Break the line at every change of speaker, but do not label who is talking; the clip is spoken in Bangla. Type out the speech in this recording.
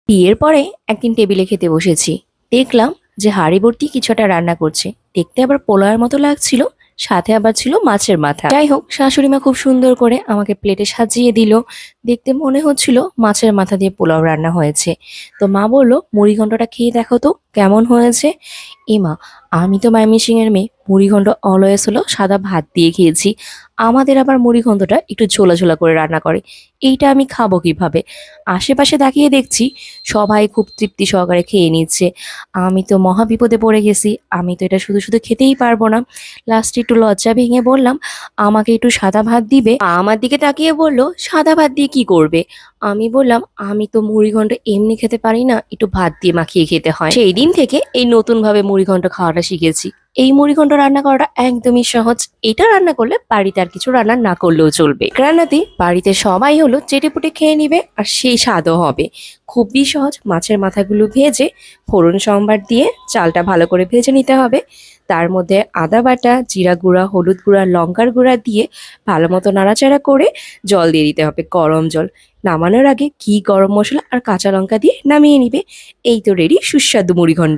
বিয়ের পরে একদিন টেবিলে খেতে বসেছি। দেখলাম যে হাঁড়ি ভর্তি কিছু একটা রান্না করছে। দেখতে আবার পোলাওয়ের মতো লাগছিল, সাথে আবার ছিল মাছের মাথা। যাই হোক, শাশুড়ি মা খুব সুন্দর করে আমাকে প্লেটে সাজিয়ে দিল। দেখতে মনে হচ্ছিল মাছের মাথা দিয়ে পোলাও রান্না হয়েছে। তো মা বলল, মুড়িঘণ্টটা খেয়ে দেখো তো কেমন হয়েছে। মা, আমি তো ময়মনসিং এর মেয়ে, মুড়িঘণ্ট অলওয়েজ হলো সাদা ভাত দিয়ে খেয়েছি। আমাদের আবার মুড়িঘণ্টটা একটু ঝোলা ঝোলা করে রান্না করে, এইটা আমি খাবো কিভাবে? আশেপাশে তাকিয়ে দেখছি সবাই খুব তৃপ্তি সহকারে খেয়ে নিচ্ছে। আমি তো মহা বিপদে পড়ে গেছি, আমি তো এটা শুধু শুধু খেতেই পারবো না। লাস্টে একটু লজ্জা ভেঙে বললাম, আমাকে একটু সাদা ভাত দিবে। আমার দিকে তাকিয়ে বলল, সাদা ভাত দিয়ে কি করবে? আমি বললাম, আমি তো মুড়িঘণ্ট এমনি খেতে পারি না, একটু ভাত দিয়ে মাখিয়ে খেতে হয়। সেই দিন থেকে এই নতুন ভাবে মুড়িঘণ্ট খাওয়াটা শিখেছি। এই মুড়িঘণ্ট রান্না করাটা একদমই সহজ। এটা রান্না করলে বাড়িতে আর কিছু রান্না না করলেও চলবে। রান্নাতে বাড়িতে সবাই হলো চেটেপুটে খেয়ে নিবে, আর সেই স্বাদও হবে। খুবই সহজ। মাছের মাথাগুলো ভেজে ফোড়ন সম্বার দিয়ে চালটা ভালো করে ভেজে নিতে হবে। তার মধ্যে আদা বাটা, জিরা গুঁড়া, হলুদ গুঁড়া, লঙ্কার গুঁড়া দিয়ে ভালো মতো নাড়াচাড়া করে জল দিয়ে দিতে হবে, গরম জল। নামানোর আগে ঘি, গরম মশলা আর কাঁচা লঙ্কা দিয়ে নামিয়ে নিবে। এই তো রেডি সুস্বাদু মুড়িঘণ্ট।